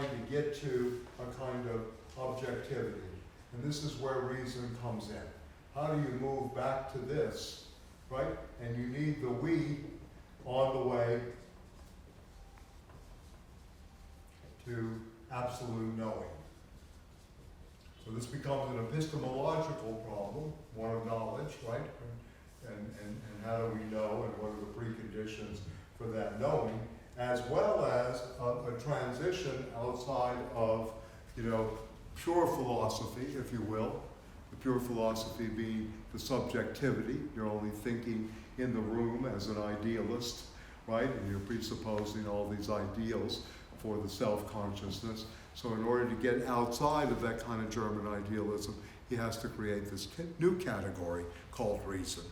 trying to get to a kind of objectivity. And this is where reason comes in. How do you move back to this, right? And you need the we on the way to absolute knowing. So this becomes an epistemological problem, one of knowledge, right? And how do we know, and what are the preconditions for that knowing, as well as a transition outside of, pure philosophy, if you will. The pure philosophy being the subjectivity. You're only thinking in the room as an idealist, right? And you're presupposing all these ideals for the self-consciousness. So in order to get outside of that kind of German idealism, he has to create this new category called reason.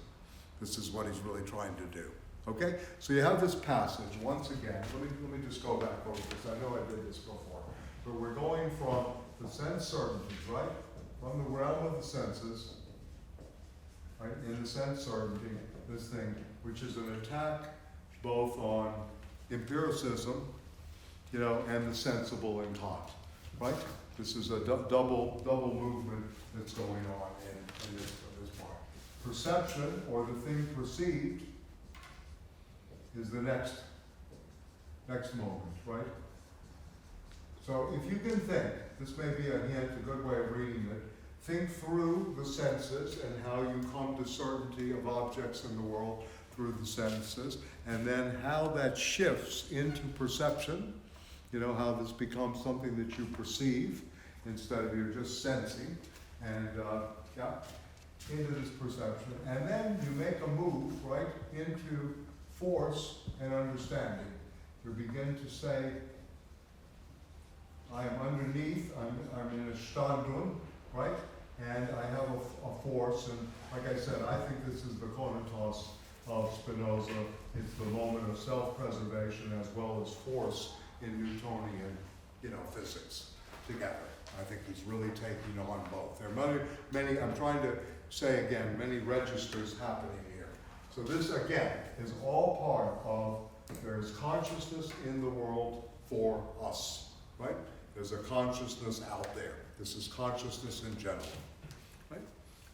This is what he's really trying to do. Okay? So you have this passage, once again, let me just go back over this. I know I did this before. But we're going from the sense certainties, right? From the realm of the senses, right? In the sense certainty, this thing, which is an attack both on empiricism, and the sensible in Kant, right? This is a double movement that's going on in this part. Perception, or the thing perceived, is the next moment, right? So if you can think, this may be a hint, a good way of reading it, think through the senses and how you come to certainty of objects in the world through the senses, and then how that shifts into perception, how this becomes something that you perceive instead of you're just sensing, and into this perception. And then you make a move, right, into force and understanding. You begin to say, I am underneath, I'm in a Standung, right? And I have a force, and like I said, I think this is the conatos of Spinoza. It's the moment of self-preservation as well as force in Newtonian, physics together. I think he's really taking on both. There are many, I'm trying to say again, many registers happening here. So this, again, is all part of, there is consciousness in the world for us, right? There's a consciousness out there. This is consciousness in general, right?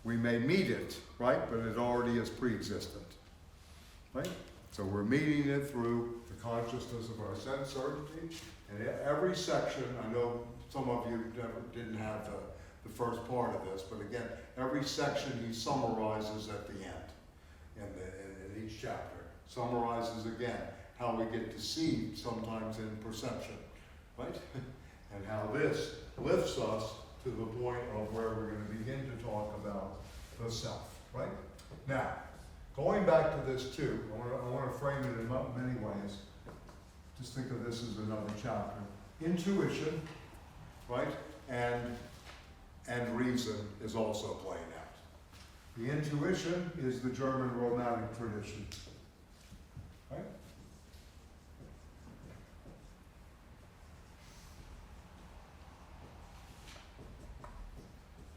We may meet it, right? But it already is pre-existent, right? So we're meeting it through the consciousness of our sense certainty. And every section, I know some of you didn't have the first part of this, but again, every section he summarizes at the end in each chapter. Summarizes again how we get deceived sometimes in perception, right? And how this lifts us to the point of where we're going to begin to talk about the self, right? Now, going back to this too, I want to frame it in many ways. Just think of this as another chapter. Intuition, right? And reason is also playing out. The intuition is the German Romantic tradition, right?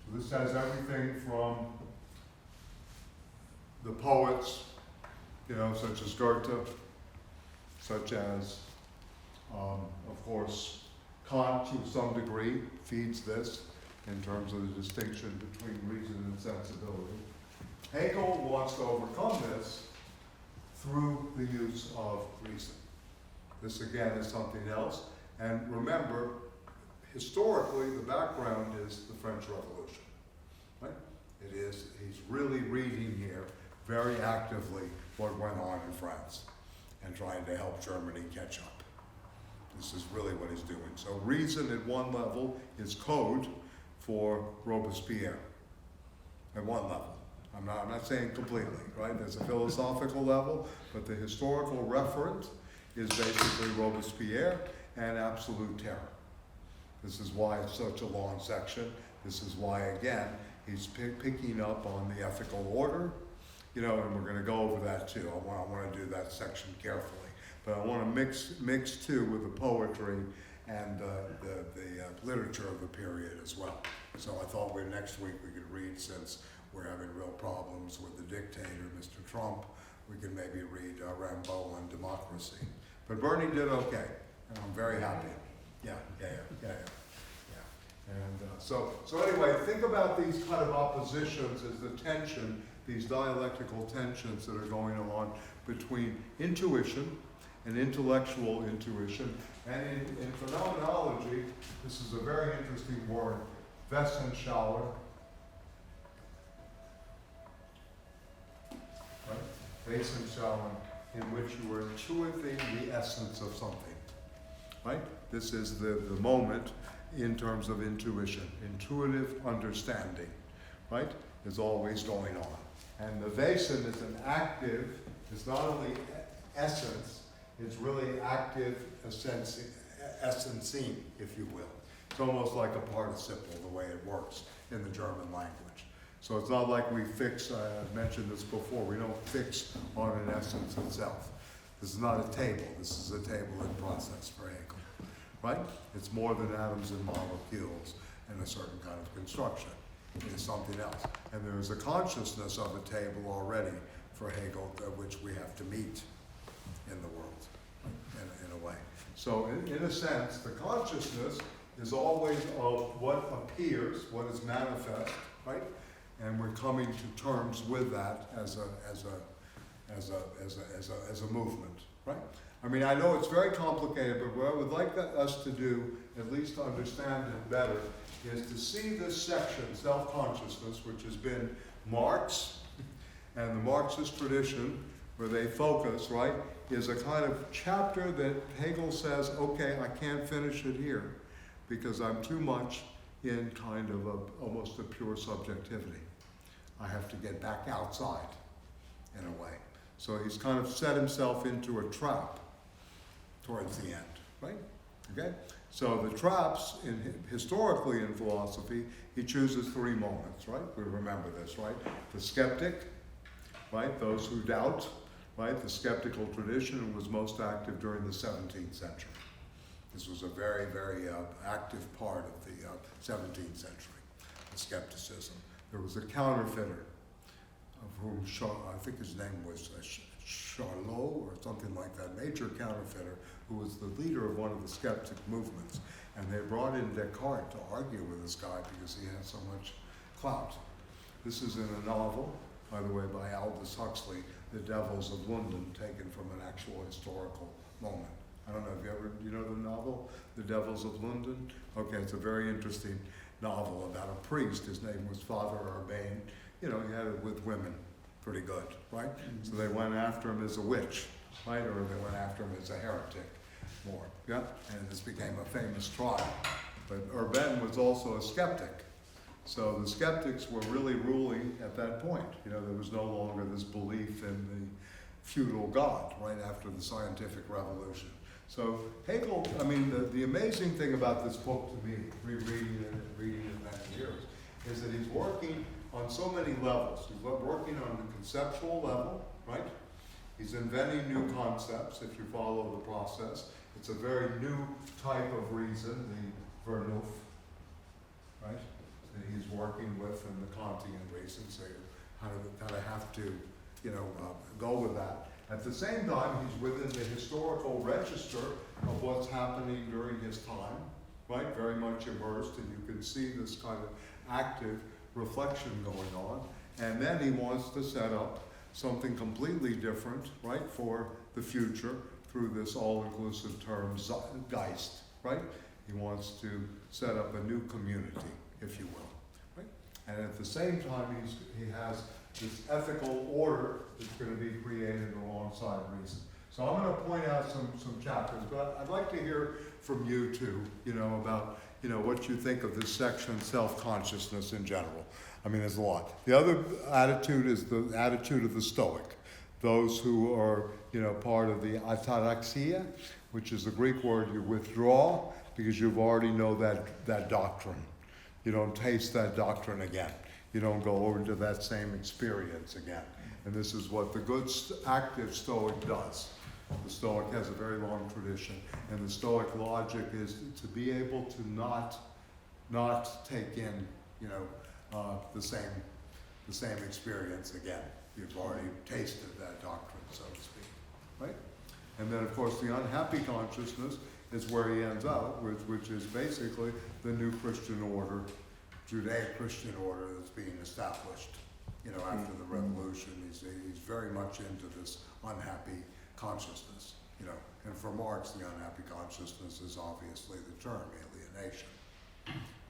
So this has everything from the poets, such as Goethe, such as, of course, Kant, to some degree, feeds this in terms of the distinction between reason and sensibility. Hegel wants to overcome this through the use of reason. This, again, is something else. And remember, historically, the background is the French Revolution, right? It is, he's really reading here very actively what went on in France and trying to help Germany catch up. This is really what he's doing. So reason at one level is code for Robespierre, at one level. I'm not saying completely, right? There's a philosophical level, but the historical referent is basically Robespierre and absolute terror. This is why it's such a long section. This is why, again, he's picking up on the ethical order, and we're going to go over that too. I want to do that section carefully. But I want to mix too with the poetry and the literature of the period as well. So I thought next week we could read, since we're having real problems with the dictator, Mr. Trump, we could maybe read Rimbaud on democracy. But Bernie did okay, and I'm very happy. Yeah. And so anyway, think about these kind of oppositions as the tension, these dialectical tensions that are going on between intuition and intellectual intuition. And in phenomenology, this is a very interesting word, Wesensschauer. Right? Wesensschauer, in which you are intuiting the essence of something. Right? This is the moment in terms of intuition. Intuitive understanding, right, is always going on. And the Wesen is an active, it's not only essence, it's really active essencing, if you will. It's almost like a participle, the way it works in the German language. So it's not like we fix, I've mentioned this before, we don't fix on an essence itself. This is not a table, this is a table in process for Hegel. Right? It's more than atoms and molecules and a certain kind of construction. It's something else. And there is a consciousness of a table already for Hegel, which we have to meet in the world, in a way. So in a sense, the consciousness is always of what appears, what is manifest, right? And we're coming to terms with that as a movement, right? I mean, I know it's very complicated, but what I would like us to do, at least to understand it better, is to see this section, self-consciousness, which has been Marx and the Marxist tradition, where they focus, right, is a kind of chapter that Hegel says, okay, I can't finish it here because I'm too much in kind of almost a pure subjectivity. I have to get back outside, in a way. So he's kind of set himself into a trap towards the end, right? Okay? So the traps, historically in philosophy, he chooses three moments, right? We remember this, right? The skeptic, right? Those who doubt, right? The skeptical tradition was most active during the 17th century. This was a very, very active part of the 17th century, the skepticism. There was a counterfeiter, of whom I think his name was Charlot or something like that, major counterfeiter, who was the leader of one of the skeptic movements. And they brought in Descartes to argue with this guy because he had so much clout. This is in a novel, by the way, by Aldous Huxley, The Devils of London, taken from an actual historical moment. I don't know, you know the novel, The Devils of London? Okay, it's a very interesting novel about a priest. His name was Father Urbain. You know, he had it with women pretty good, right? So they went after him as a witch, right? Or they went after him as a heretic more, yeah? And this became a famous trial. But Urbain was also a skeptic. So the skeptics were really ruling at that point. You know, there was no longer this belief in the feudal god, right after the scientific revolution. So Hegel, I mean, the amazing thing about this book to me, rereading it and reading it many years, is that he's working on so many levels. He's working on the conceptual level, right? He's inventing new concepts if you follow the process. It's a very new type of reason, the Vernunft, right? That he's working with in the Kantian reason, so you kind of have to, you know, go with that. At the same time, he's within the historical register of what's happening during his time, right? Very much immersed, and you can see this kind of active reflection going on. And then he wants to set up something completely different, right, for the future through this all-inclusive term, Geist, right? He wants to set up a new community, if you will, right? And at the same time, he has this ethical order that's going to be created alongside reason. So I'm going to point out some chapters, but I'd like to hear from you too, you know, about, you know, what you think of this section, self-consciousness in general. I mean, there's a lot. The other attitude is the attitude of the Stoic, those who are, you know, part of the ataraxia, which is the Greek word you withdraw because you've already know that doctrine. You don't taste that doctrine again. You don't go over to that same experience again. And this is what the good active Stoic does. The Stoic has a very long tradition, and the Stoic logic is to be able to not take in, you know, the same experience again. You've already tasted that doctrine, so to speak, right? And then, of course, the unhappy consciousness is where he ends up, which is basically the new Christian order, Judeo-Christian order that's being established, after the revolution. He's very much into this unhappy consciousness, and for Marx, the unhappy consciousness is obviously the term alienation,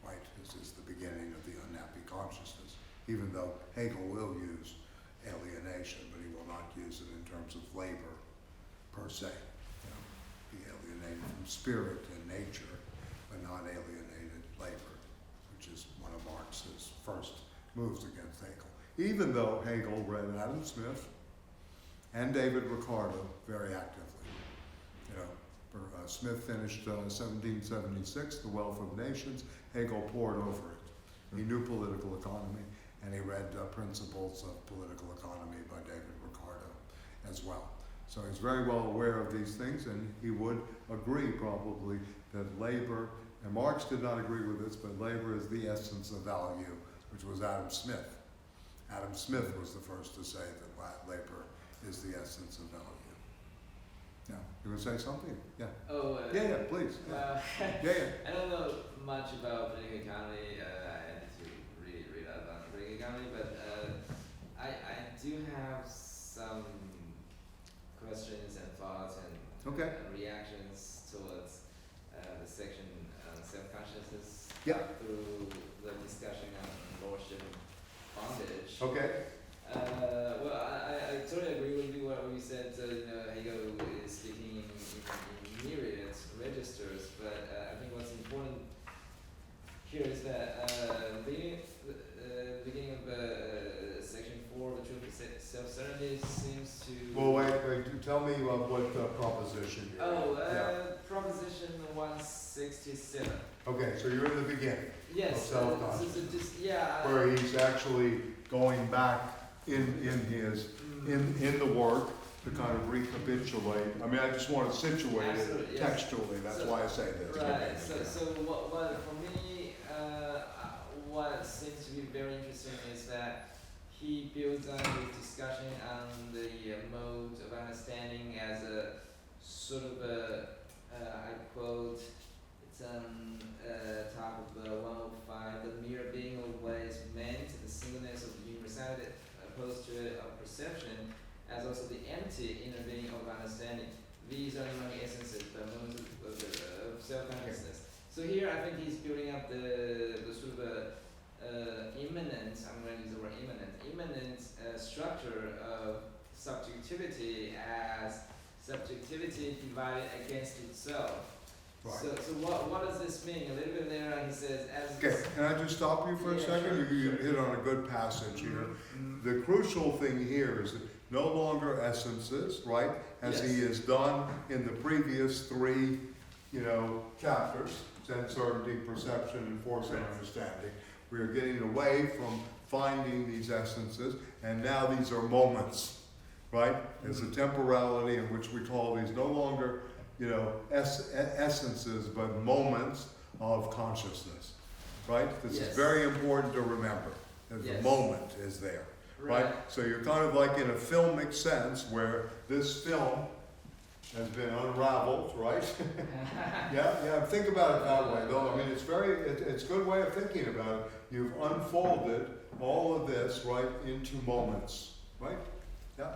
right? This is the beginning of the unhappy consciousness, even though Hegel will use alienation, but he will not use it in terms of labor per se. Be alienated from spirit and nature, but not alienated labor, which is one of Marx's first moves against Hegel. Even though Hegel read Adam Smith and David Ricardo very actively. Smith finished 1776, The Wealth of Nations. Hegel pored over it. He knew political economy, and he read Principles of Political Economy by David Ricardo as well. So he's very well aware of these things, and he would agree probably that labor, and Marx did not agree with this, but labor is the essence of value, which was Adam Smith. Adam Smith was the first to say that labor is the essence of value. Yeah, you want to say something? Yeah. Oh. Yeah, please. Yeah. I don't know much about political economy. I need to read up on political economy, but I do have some questions and thoughts and reactions towards the section on self-consciousness through the discussion on Lordship and Bondage. Okay. Well, I totally agree with you what you said. Hegel is speaking in myriad registers, but I think what's important here is that beginning of section 4, the truth of self-certainty seems to. Well, wait. Tell me what proposition you're in. Proposition 167. Okay, so you're in the beginning. Yes. Of self-consciousness. Where he's actually going back in the work to kind of recapitulate. I mean, I just want to situate it textually. That's why I say this. Right. So what for me, what seems to be very interesting is that he builds on his discussion on the mode of understanding as a sort of a, I quote, it's on top of 105, the mere being of what is meant, the singleness of the universality opposed to it of perception, as also the empty inner being of understanding. These are among essences, the modes of self-consciousness. So here I think he's building up the sort of immanent, I'm going to use the word immanent structure of subjectivity as subjectivity divided against itself. Right. So what does this mean? A little bit later he says, as okay, can I just stop you for a second? Sure, you hit on a good passage here. The crucial thing here is that no longer essences, right? As he has done in the previous 3, chapters, sense, certainty, perception, and force and understanding. We are getting away from finding these essences, and now these are moments, right? There's a temporality in which we call these no longer essences, but moments of consciousness, right? This is very important to remember. The moment is there, right? So you're kind of like in a filmic sense where this film has been unraveled, right? yeah, think about it that way, though. I mean, it's a good way of thinking about it. You've unfolded all of this, right, into moments, right? Yeah,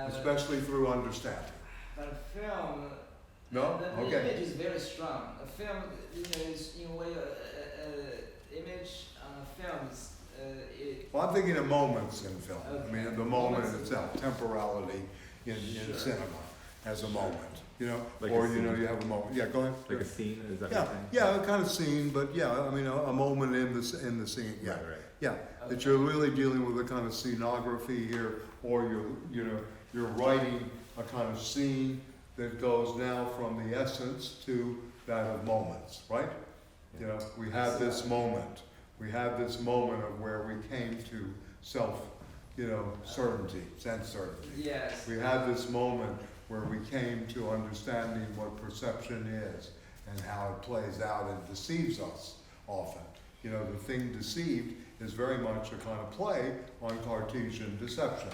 especially through understanding. But a film, no? the Okay. image is very strong. A film, is in a way, image on a film is, well, I'm thinking of moments in film. Okay. I mean, the moment itself, temporality in cinema as a moment, Like or a scene. you have a moment. Yeah, go ahead. Like a scene, is that Yeah, what you're saying? yeah, a kind of scene, but I mean, a moment in the scene. Yeah, Right. yeah. That you're really dealing with a kind of scenography here, or you're writing a kind of scene that goes now from the essence to that of moments, right? We have this moment. We have this moment of where we came to self, certainty, sense certainty. yes. We have this moment where we came to understanding what perception is and how it plays out and deceives us often. The thing deceived is very much a kind of play on Cartesian deception.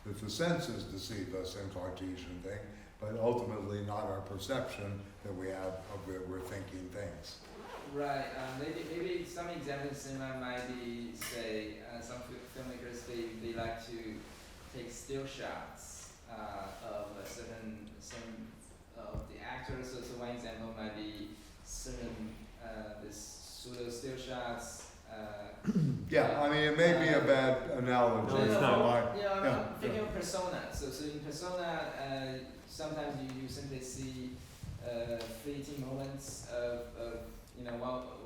That the senses deceive us in Cartesian thing, but ultimately not our perception that we have of where we're thinking things. Right. Maybe some examples cinema might be, say, some filmmakers they like to take still shots of some of the actors. So one example might be certain this pseudo still shots. Yeah, I mean, it may be a bad analogy. No, it's not. I'm thinking of persona. So in persona, sometimes you simply see fleeting moments of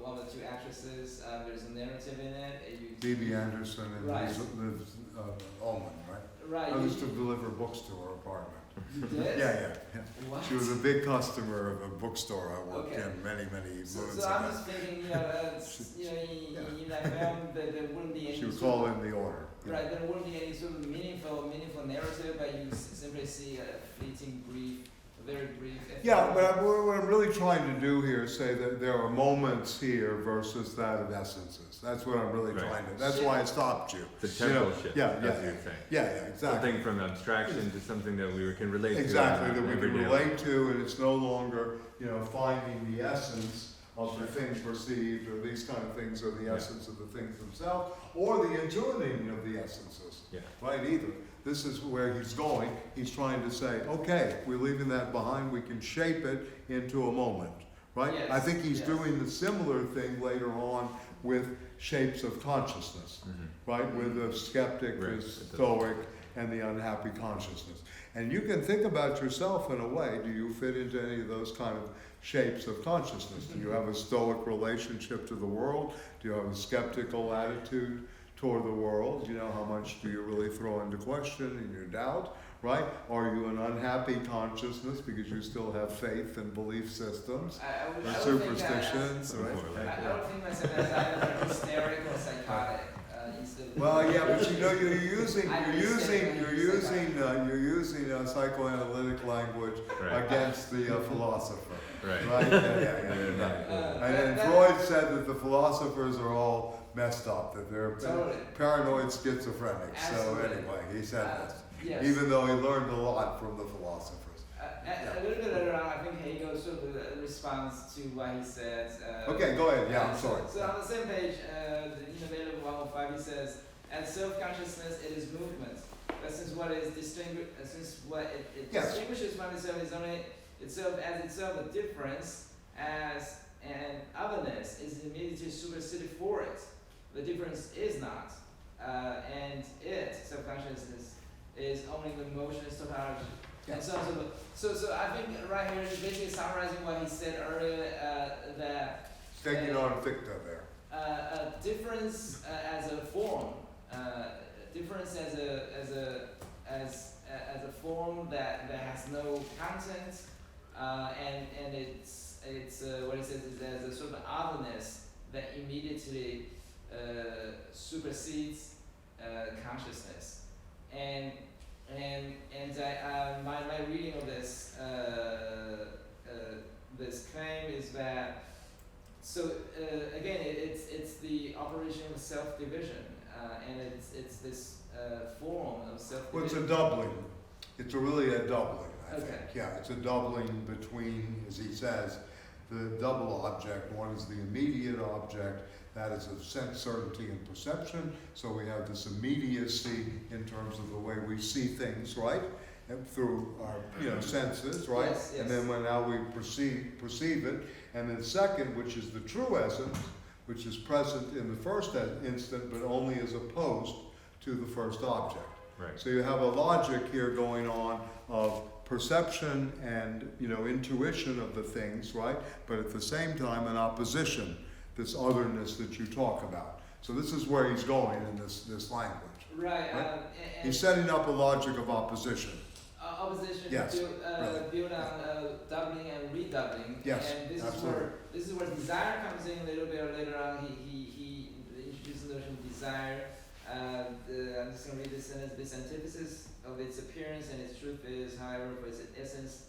one or two actresses. There's a narrative in it. B.B. Anderson and Right. Liz Ullman, right? Right. I used to deliver books to her apartment. You did? Yeah. What? She was a big customer of a bookstore I worked Okay. in many moons So ago. I'm just thinking, in that film, there wouldn't be any. She would sort call of- in the order. Right, there wouldn't be any sort of meaningful narrative, but you simply see a fleeting very brief. Yeah, but what I'm really trying to do here is say that there are moments here versus that of essences. That's what I'm really Right. trying to. That's why I stopped you. The temporal You know, shift, yeah, that's yeah, what you're saying. Yeah, exactly. Something from abstraction to something that we can relate Exactly, to. that we can everyday relate to, and it's no longer, finding the essence of the thing perceived, or these kind of things, or the Yeah. essence of the things themselves, or the intuiting of the essences. Yeah. Right, either. This is where he's going. He's trying to say, okay, we're leaving that behind, we can shape it into a moment, right? Yes, I think he's yes. doing the similar thing later on with shapes of consciousness, Mhm. right? With the skeptic, Right, the it does. stoic, and the unhappy consciousness. And you can think about yourself in a way, do you fit into any of those kind of shapes of consciousness? Do you have a stoic relationship to the world? Do you have a skeptical attitude toward the world? How much do you really throw into question in your doubt, right? Are you an unhappy consciousness because you still have faith and belief systems I or would think superstitions, Or right? like I that. don't think myself as either hysterical or psychotic. Instead of Well, yeah, but you're using I understand what you're you're using psychoanalytic language Right. against the philosopher, Right. right? Yeah. And Freud said that the philosophers are all messed up, that they're Totally. paranoid schizophrenics. So Absolutely. anyway, he said this, Yes. even though he learned a lot from the philosophers. A little bit later on, I think Hegel sort of responds to what he says. Okay, go ahead. Yeah, I'm sorry. So on the same page, in the middle of 105, he says, "As self-consciousness, it is movement. But since what it Yes. distinguishes from itself is only itself as itself a difference, as an otherness is immediately superseded for it. The difference is not, and self-consciousness, is only the motionless tautology." Yeah. And so on, so I think right here is basically summarizing what he said earlier, that Taking on ficta there. a difference as a form, difference as a form that has no content, and it's what he says is as a sort of otherness that immediately supersedes consciousness, and my reading of this this claim is that again it's the operation of self-division, and it's this form of self-division. Well, it's a doubling. It's really a doubling, I Okay. think. Yeah, it's a doubling between, as he says, the double object. One is the immediate object, that is of sense, certainty, and perception. So we have this immediacy in terms of the way we see things, right? And through our senses, right? Yes, yes. And then when now we perceive it. And then second, which is the true essence, which is present in the first instant, but only as opposed to the first object. Right. So you have a logic here going on of perception and intuition of the things, right? But at the same time an opposition, this otherness that you talk about. So this is where he's going in this language. Right. Right? And He's setting up a logic of opposition. opposition Yes, built on doubling and redoubling. Yes, And this absolutely. is where desire comes in a little bit later on. He introduces the notion of desire. I'm just going to read this sentence. This antithesis of its appearance and its truth is, however, for its essence,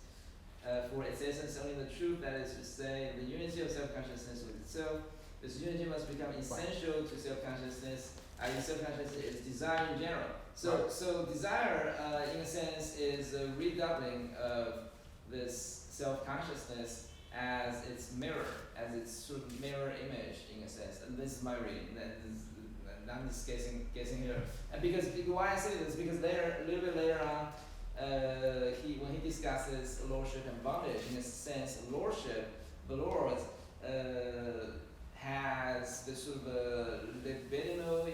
only the truth, that is to say, the unity of self-consciousness with itself. This unity must become essential to self-consciousness. Self-consciousness is desire in general. So desire, in a sense, is a redoubling of this self-consciousness as its mirror, as its sort of mirror image in a sense. And this is my reading. And I'm just guessing here. And because why I say this, because later, a little bit later on, when he discusses lordship and bondage, in a sense, lordship, the Lord has the sort of libidinal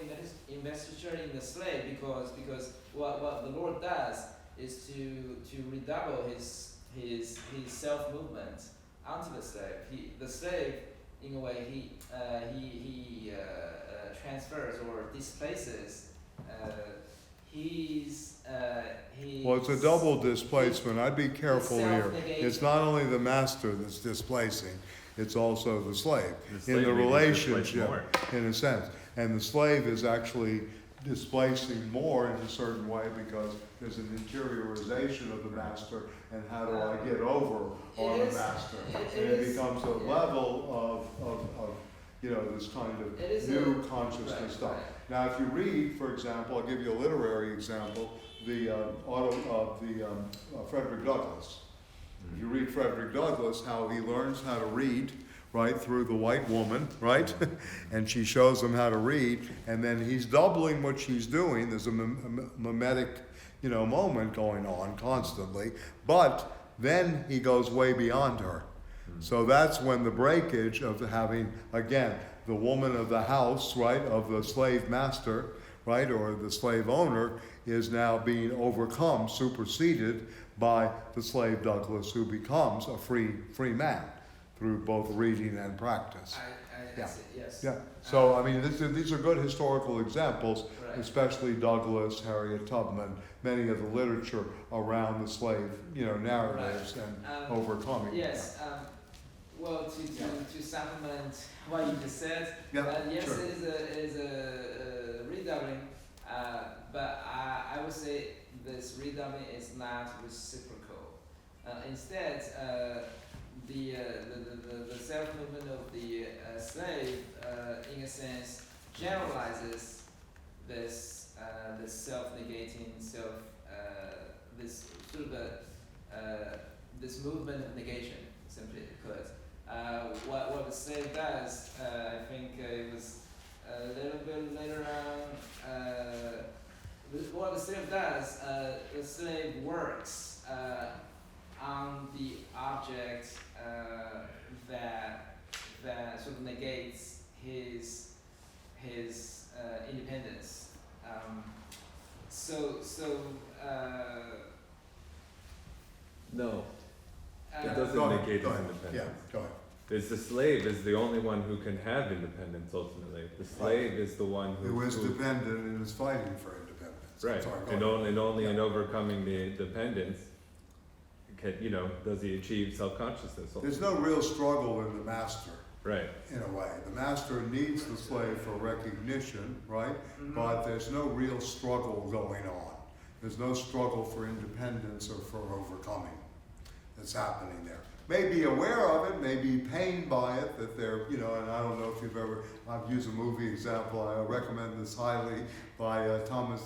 investiture in the slave, because what the Lord does is to redouble his self movement onto the slave. The slave, in a way, he transfers or displaces Well, it's a double displacement. I'd be careful here. self-negation. It's not only the master that's displacing, it's also the slave. The slave In the maybe is displaced relationship, more. in a sense. And the slave is actually displacing more in a certain way because there's an interiorization of the master and how do I get over on the master. And it becomes a level of this kind of new consciousness stuff. Right. Now, if you read, for example, I'll give you a literary example, the Frederick Douglass. If you read Frederick Douglass, how he learns how to read, right, through the white woman, right? And she shows him how to read, and then he's doubling what she's doing. There's a mimetic, moment going on constantly, but then he goes way beyond her. So that's when the breakage of having, again, the woman of the house, right, of the slave master, right, or the slave owner, is now being overcome, superseded by the slave Douglass, who becomes a free man through both reading and practice. I Yeah. see, yes. Yeah. So I mean, these are good historical examples, Right. especially Douglass, Harriet Tubman, many of the literature around the slave, narratives and overcoming. Yes. Well, to supplement what you just said, Yeah, yes, sure. it is a redoubling, but I would say this redoubling is not reciprocal. Instead, the self movement of the slave, in a sense, generalizes this self-negating this sort of this movement of negation, simply put. What the slave does, I think it was a little bit later on. What the slave does, the slave works on the object that sort of negates his independence. No, it Uh, doesn't Go ahead, negate go his ahead. independence. Yeah, go ahead. It's the slave is the only one who can have independence ultimately. The slave is the one Who is who dependent and is fighting for independence. right, Sorry, go and ahead. only in overcoming the dependence does he achieve self-consciousness. There's no real struggle in the master, Right. in a way. The master needs the slave for recognition, right? Mhm. But there's no real struggle going on. There's no struggle for independence or for overcoming that's happening there. May be aware of it, may be pained by it, that they're, and I don't know if you've ever, I've used a movie example, I recommend this highly, by Tomas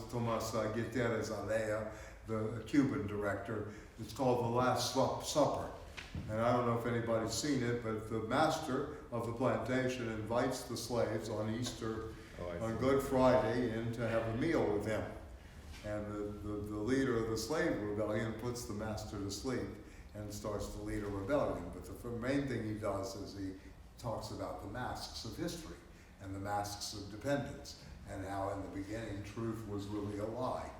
Gutierrez Alea, the Cuban director. It's called The Last Supper. And I don't know if anybody's seen it, but the master of the plantation invites the slaves on Easter, Oh, I on see. Good Friday, in to have a meal with him. And the leader of the slave rebellion puts the master to sleep and starts to lead a rebellion. But the main thing he does is he talks about the masks of history and the masks of dependence, and how in the beginning truth was really a lie,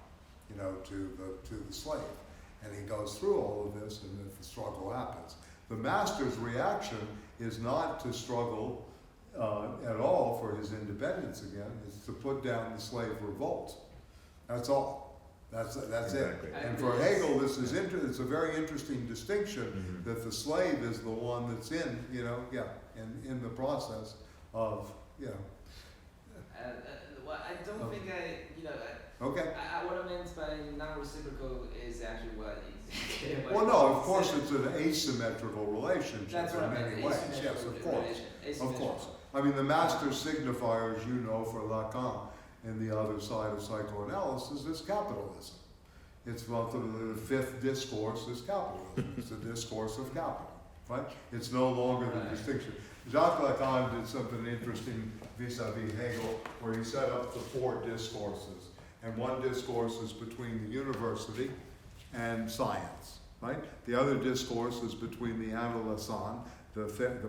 to the slave. And he goes through all of this, and then the struggle happens. The master's reaction is not to struggle at all for his independence again. It's to put down the slave revolt. That's all. That's Exactly. it. And for Hegel, this is it's a very interesting distinction Mhm. that the slave is the one that's in the process of Well, I don't think Okay. what I meant by non-reciprocal is actually what is. Well, no, of course it's an asymmetrical relationship That's what I in meant. many ways. Yes, of course. Of course. I mean, the master signifier, as you know, for Lacan and the other side of psychoanalysis is capitalism. It's about the fifth discourse is capitalism. It's the discourse of capital, right? It's no longer the distinction. Jacques Lacan did something interesting vis-a-vis Hegel, where he set up the four discourses. And one discourse is between the university and science, right? The other discourse is between the analysand, the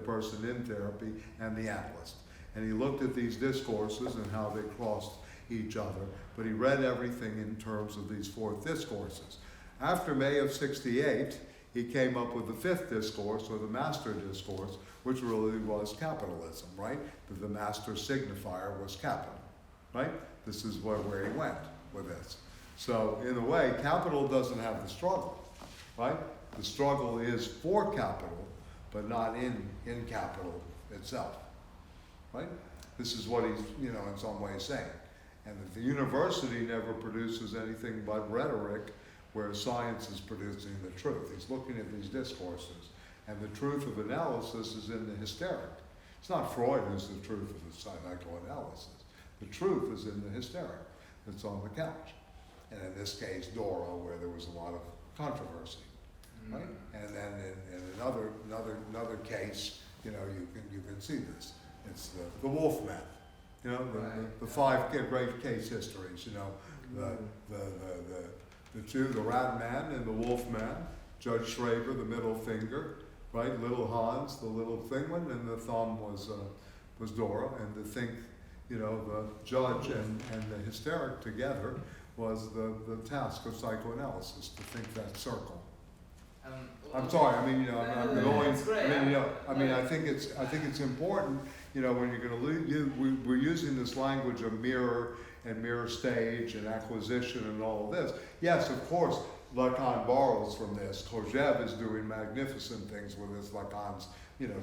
person in therapy, and the analyst. And he looked at these discourses and how they crossed each other, but he read everything in terms of these four discourses. After May of '68, he came up with the fifth discourse, or the master discourse, which really was capitalism, right? The master signifier was capital, right? This is where he went with this. So in a way, capital doesn't have the struggle, right? The struggle is for capital, but not in capital itself, right? This is what he's, in some ways saying. And that the university never produces anything but rhetoric, where science is producing the truth. He's looking at these discourses, and the truth of analysis is in the hysteric. It's not Freud who's the truth of the psychoanalysis. The truth is in the hysteric that's on the couch. And in this case, Dora, where there was a lot of controversy, right? And then in another case, you can see this. It's the Wolfman. The five great case histories, the two, the Rat Man and the Wolf Man, Judge Schraber, the middle finger, right? Little Hans, the little thing one, and the thumb was Dora. And to think, the judge and the hysteric together was the task of psychoanalysis, to think that circle. I'm sorry. I'm going. I think it's important. When you're going to we're using this language of mirror and mirror stage and acquisition and all of this. Yes, of course, Lacan borrows from this. Kojève is doing magnificent things with his Lacan's,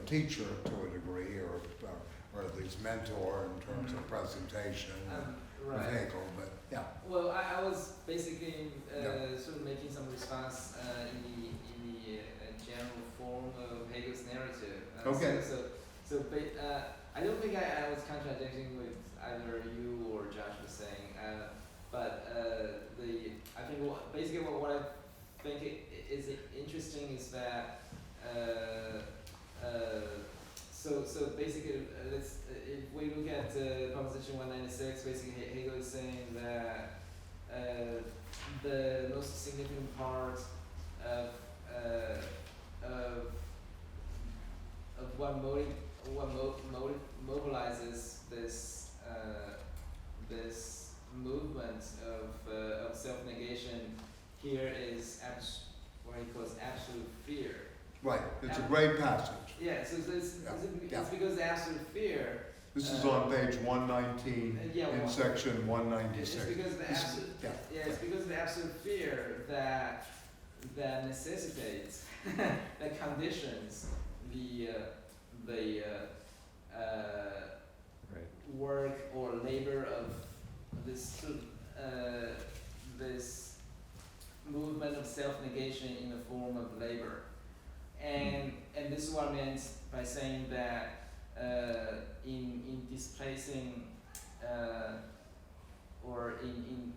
teacher to a degree, or at least mentor in terms of presentation of Hegel. But yeah. Well, I was basically sort of making some response in the general form of Hegel's narrative. Okay. I don't think I was contradicting with either you or Josh was saying, but I think what I think is interesting is that so basically if we look at proposition 196, basically Hegel is saying that the most significant part of what mobilizes this movement of self-negation here is what he calls absolute fear. Right. It's a great passage. Yeah. So it's because the absolute fear. This is on page 119 in section 196. It's because the absolute. It's because the absolute fear that necessitates that conditions the work or labor of this this movement of self-negation in the form of labor, and this is what I meant by saying that in displacing or in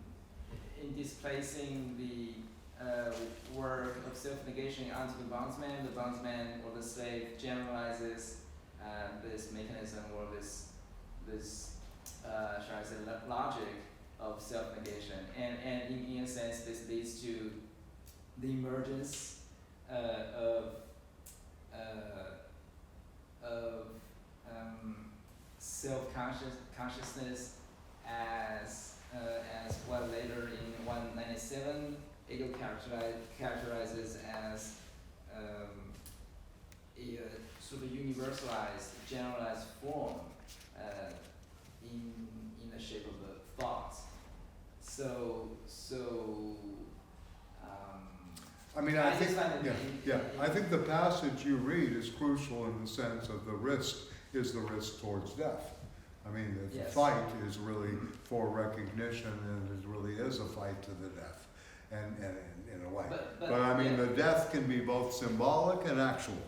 displacing the work of self-negation onto the bondsman or the slave generalizes this mechanism or this shall I say logic of self-negation, and in a sense this leads to the emergence of self-consciousness as what later in 197 Hegel characterizes as a sort of universalized, generalized form in the shape of the thought. I think the passage you read is crucial in the sense of the risk is the risk towards death. The fight is really for recognition, and it really is a fight to the death, and in a way. But the death can be both symbolic and actual.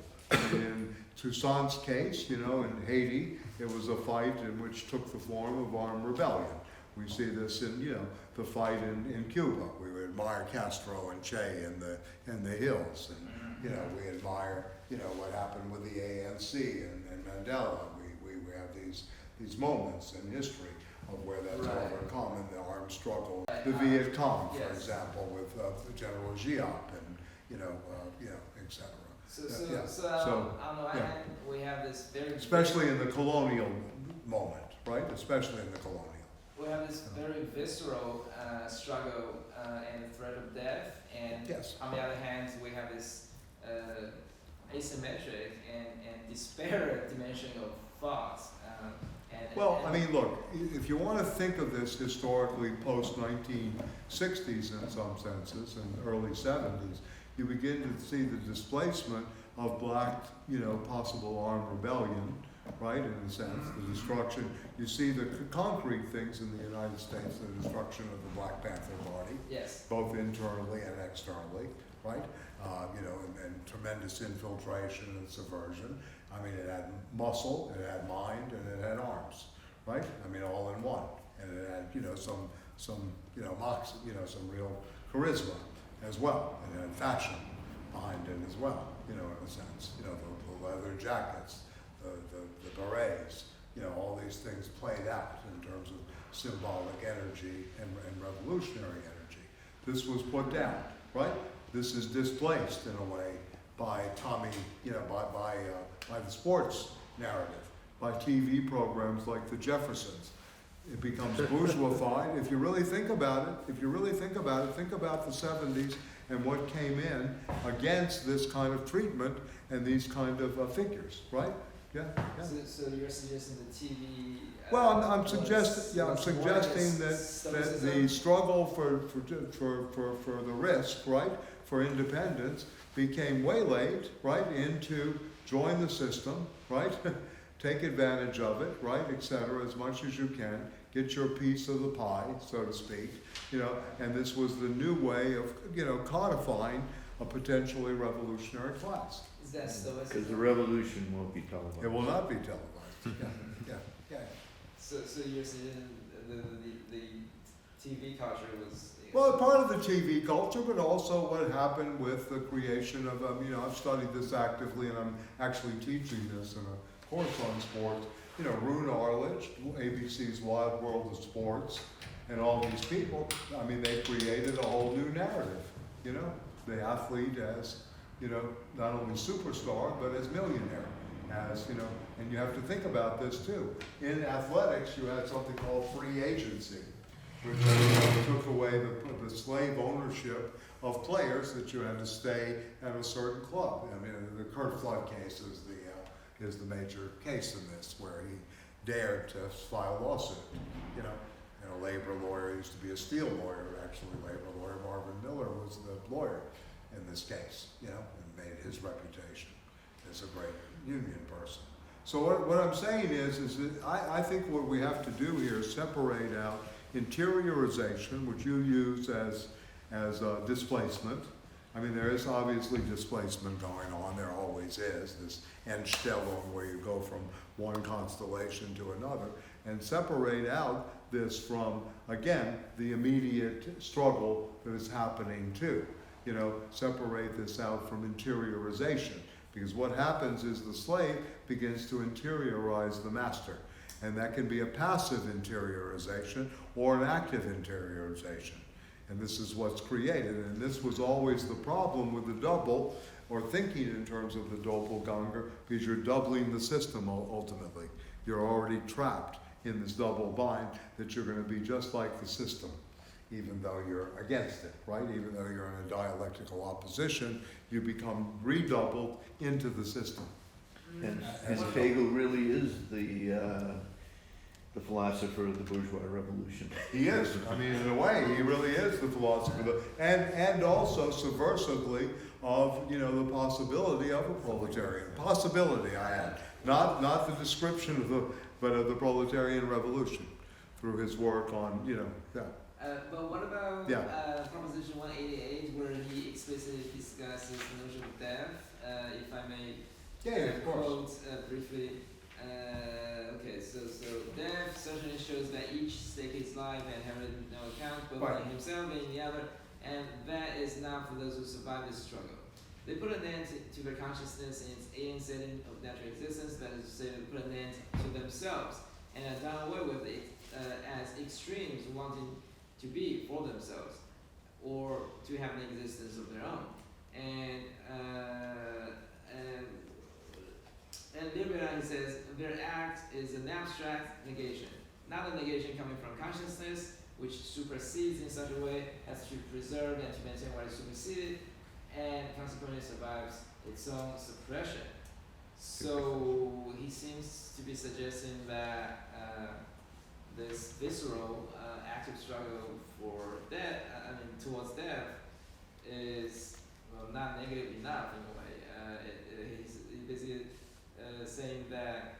In Toussaint's case, in Haiti, it was a fight in which took the form of armed rebellion, We see this in, the fight in Cuba. We admire Castro and Che in the hills, and, we admire, what happened with the ANC and Mandela. We have these moments in history of where that's overcome in the armed struggle. The Viet Cong, for example, with General Giap and, et cetera. So on the one hand, we have this very especially in the colonial moment, right? Especially in the colonial. We have this very visceral struggle and the threat of death, and on the other hand, we have this asymmetric and disparate dimension of thought. Look, if you want to think of this historically post-1960s in some senses and early 70s, you begin to see the displacement of black, possible armed rebellion, right, in a sense, the destruction. You see the concrete things in the United States, the destruction of the Black Panther Party, both internally and externally, right, and tremendous infiltration and subversion. It had muscle, it had mind, and it had arms, right? All in one. And it had, some moxie, some real charisma as well. And it had fashion behind it as well, in a sense. The leather jackets, the berets, all these things played out in terms of symbolic energy and revolutionary energy. This was put down, right? This is displaced in a way by Tommy, by the sports narrative, by TV programs like The Jeffersons. It becomes bourgeoisified. If you really think about it, think about the 70s and what came in against this kind of treatment and these kind of figures, right? Yeah. So you're suggesting the TV? Well, I'm suggesting that the struggle for the risk, right, for independence, became waylaid, right, into join the system, right, take advantage of it, right, etc., as much as you can, get your piece of the pie, so to speak, and this was the new way of, codifying a potentially revolutionary class. Is that Stoic? Because the revolution won't be televised. It will not be televised. Yeah. So you're saying the TV culture was... Well, part of the TV culture, but also what happened with the creation of, I've studied this actively, and I'm actually teaching this in a course on sports. Rune Arledge, ABC's Wild World of Sports, and all these people, they created a whole new narrative, the athlete as, not only superstar, but as millionaire, as, and you have to think about this too. In athletics, you had something called free agency, which took away the slave ownership of players that you had to stay at a certain club. The Kurt Flood case is the major case in this, where he dared to file a lawsuit. And a labor lawyer used to be a steel lawyer. Actually, labor lawyer Marvin Miller was the lawyer in this case. And made his reputation as a great union person. So what I'm saying is that I think what we have to do here is separate out interiorization, which you use as displacement. There is obviously displacement going on. There always is, this Entstellung, where you go from one constellation to another, and separate out this from, again, the immediate struggle that is happening too. Separate this out from interiorization, because what happens is the slave begins to interiorize the master. And that can be a passive interiorization or an active interiorization. And this is what's created. And this was always the problem with the double, or thinking in terms of the doppelganger, because you're doubling the system ultimately. You're already trapped in this double bind that you're going to be just like the system, even though you're against it, right? Even though you're in a dialectical opposition, you become redoubled into the system. And Hegel really is the philosopher of the bourgeois revolution. He is. In a way, he really is the philosopher, and also subversively of the possibility of a proletarian possibility. I add, not the description of the proletarian revolution through his work on But what about Proposition 188, where he explicitly discusses the notion of death? If I may quote briefly. Okay, this. So death certainly shows that each stake is life and having no account, both Right. in himself and in the other, and that is not for those who survive this struggle. They put an end to their consciousness in its alien setting of natural existence, that is to say, they put an end to themselves, and are done away with it as extremes wanting to be for themselves, or to have an existence of their own. And Liberal, he says, their act is an abstract negation, not a negation coming from consciousness, which supersedes in such a way as to preserve and to maintain what is superseded, and consequently survives its own suppression. So he seems to be suggesting that this visceral active struggle for death, towards death, is not negative enough in a way. He's basically saying that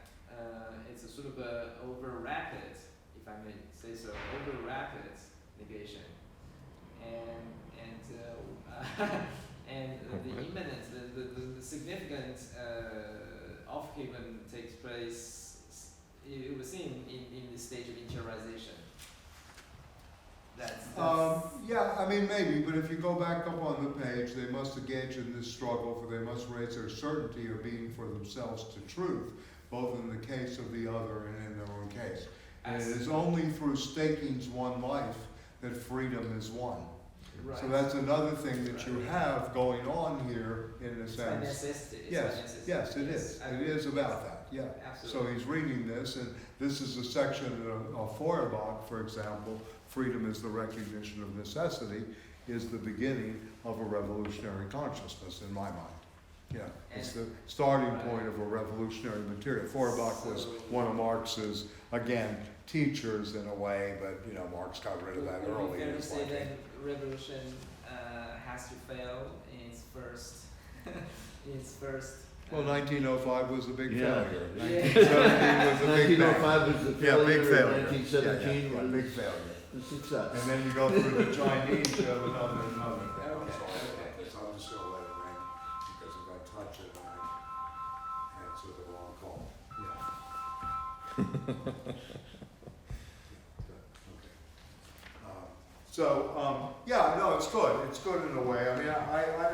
it's a sort of a over rapid, if I may say so, over rapid negation, and the imminent, the significant off-given takes place. It was seen in the stage of interiorization. That's Yeah, I mean, maybe, but if you go back up on the page, they must engage in this struggle, for they must raise their certainty of being for themselves to truth, both in the case of the other and in their own case. And it is only through staking's one life that freedom is won. right. So that's another thing that you have going on here, in a It's by sense. necessity. It's by Yes, necessity. yes, it is. I It agree. is about that, yeah. So Absolutely. he's reading this, and this is a section of Feuerbach, for example, freedom is the recognition of necessity, is the beginning of a revolutionary consciousness, in my mind. Yeah, it's the starting point of a revolutionary material. Feuerbach was one of Marx's, again, teachers in a way, but, Marx got rid of that Would it early be in fair to his say life. that revolution has to fail in its first, Well, 1905 was a big Yeah. failure. Yeah. 1917 was a big bang. 1905 was the Yeah, failure, big failure. and 1917 Yeah, was big failure. the success. And then you go through the Chinese, you have another thing. I'm Okay, sorry okay. about this, I'm just gonna let it ring, because if I touch it, I answer the wrong call. Yeah. Yeah, no, it's good in a way. I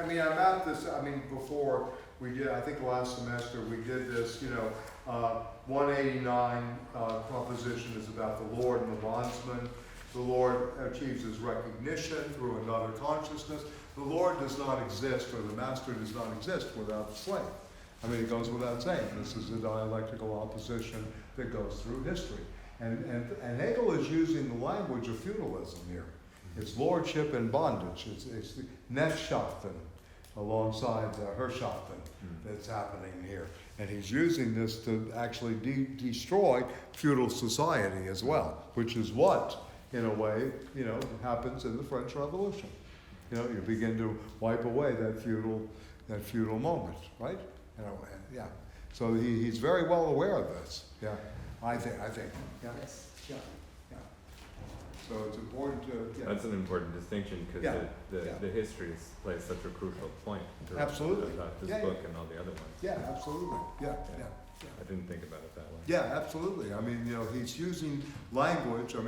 mean, I'm at this, before we did, I think last semester, we did this, 189 proposition is about the Lord and the Bondsman. The Lord achieves his recognition through another consciousness. The Lord does not exist, or the Master does not exist without the slave. It goes without saying. This is a dialectical opposition that goes through history. And Hegel is using the language of feudalism here. It's lordship and bondage. It's the Knechtschaft alongside Herrschaft that's happening here. And he's using this to actually destroy feudal society as well, which is what, in a way, happens in the French Revolution. You begin to wipe away that feudal moment, right? Yeah. So he's very well aware of this. Yeah, I think. Yeah. Yes. Yeah. Yeah. So it's important to. Yeah. That's an important distinction because Yeah, yeah. the history plays such a crucial point to Absolutely. about this Yeah, book yeah. and all the other ones. Yeah, absolutely. Yeah. I didn't think about it that way. Yeah, absolutely. He's using language. I'm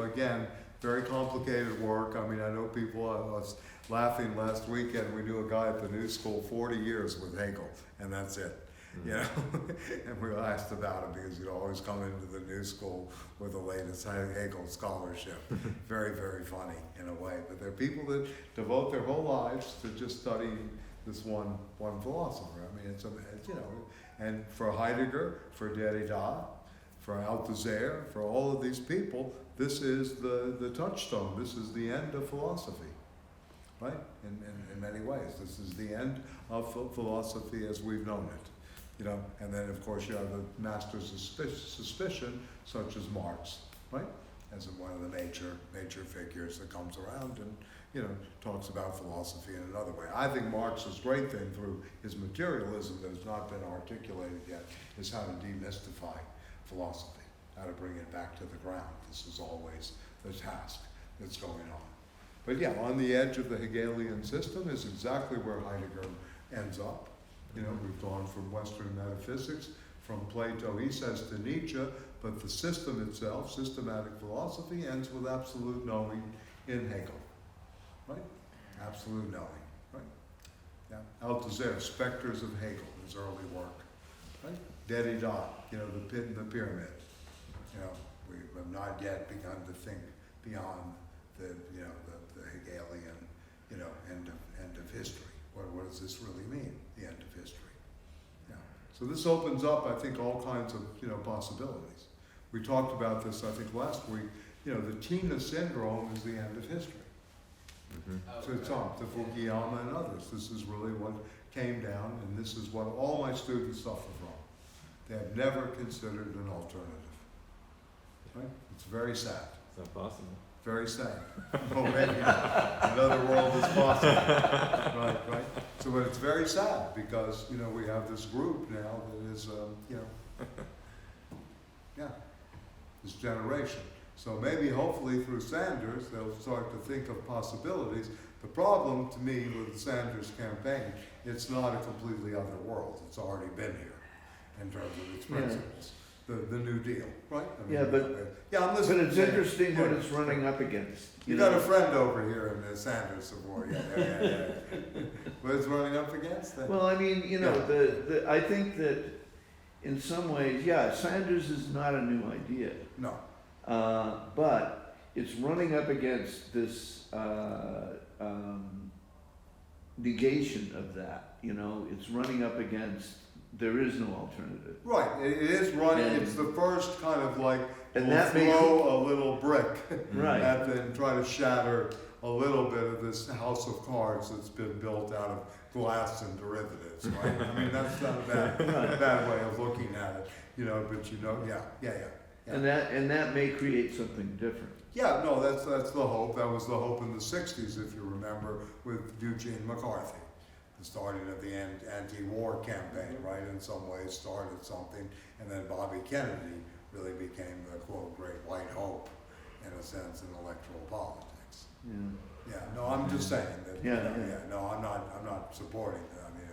again, very complicated work. I know people, I was laughing last weekend, we knew a guy at the New School, 40 years with Hegel, and that's it. And we were asked about him because he'd always come into the New School with the latest Hegel scholarship. Very, very funny in a way. But there are people that devote their whole lives to just studying this one philosopher. It's and for Heidegger, for Derrida, for Althusser, for all of these people, this is the touchstone. This is the end of philosophy, right? In many ways, this is the end of philosophy as we've known it. And then of course you have the masters of suspicion, such as Marx, right? As one of the major figures that comes around and talks about philosophy in another way. I think Marx's great thing through his materialism that has not been articulated yet is how to demystify philosophy, how to bring it back to the ground. This is always the task that's going on. But yeah, on the edge of the Hegelian system is exactly where Heidegger ends up. We've gone from Western metaphysics from Plato, he says to Nietzsche, but the system itself, systematic philosophy, ends with absolute knowing in Hegel, right? Absolute knowing, right? Yeah. Althusser, Spectres of Hegel, his early work, right? Derrida, the pit and the pyramid. We have not yet begun to think beyond the Hegelian, end of history. What does this really mean, the end of history? Yeah. So this opens up, I think, all kinds of, possibilities. We talked about this, I think, last week. The Tina syndrome is the end of history. To Fukuyama and others. This is really what came down, and this is what all my students suffer from. They have never considered an alternative. Right? It's very sad. It's not possible. Very sad. Oh, maybe another world is possible. Right. So, but it's very sad because, we have this group now that is, this generation. So maybe, hopefully, through Sanders, they'll start to think of possibilities. The problem, to me, with the Sanders campaign, it's not a completely other world. It's already been here in terms of its principles. The New Deal, right? I'm listening. But it's interesting what it's running up against. You got a friend over here in the Sanders support. Yeah. What it's running up against? Well, I mean, I think that in some ways, Sanders is not a new idea. No. But it's running up against this negation of that. It's running up against there is no alternative. Right, it is running. And it's the first kind of like and we'll that throw a little brick right. at them and try to shatter a little bit of this house of cards that's been built out of glass and derivatives. Right? I mean, that's not a bad way of looking at it. But And that may create something different. Yeah, no, that's the hope. That was the hope in the 60s, if you remember, with Eugene McCarthy. The starting of the anti-war campaign, right, in some ways started something, and then Bobby Kennedy really became the, quote, great white hope, in a sense, in electoral politics. Yeah, no, I'm just saying that, no, I'm not supporting that. I mean,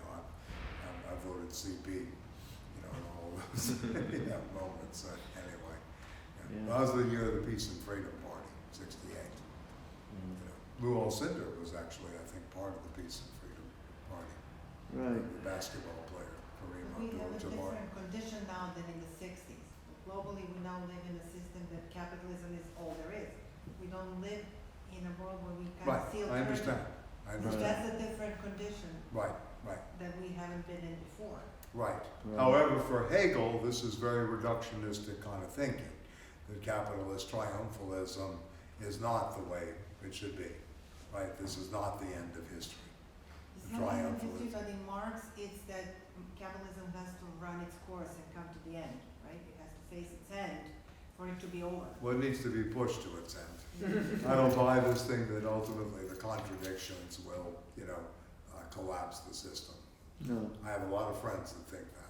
I voted CP, in all those moments, anyway. That was the year of the Peace and Freedom Party, 68. Lou Alcindor was actually, I think, part of the Peace and Freedom Party. Right. The basketball player, Kareem We have a Abdul-Jabbar. different condition now than in the 60s. Globally, we now live in a system that capitalism is all there is. We don't live in a world where we kind of see I understand. So that's a different condition Right. that we haven't been in before. Right. However, for Hegel, this is very reductionistic kind of thinking. That capitalist triumphalism is not the way it should be. Right? This is not the end of history. It's not the end of history, but in Marx, it's that capitalism has to run its course and come to the end, right? It has to face its end for it to be over. Well, it needs to be pushed to its end. I don't buy this thing that ultimately the contradictions will, collapse the system. No. I have a lot of friends that think that.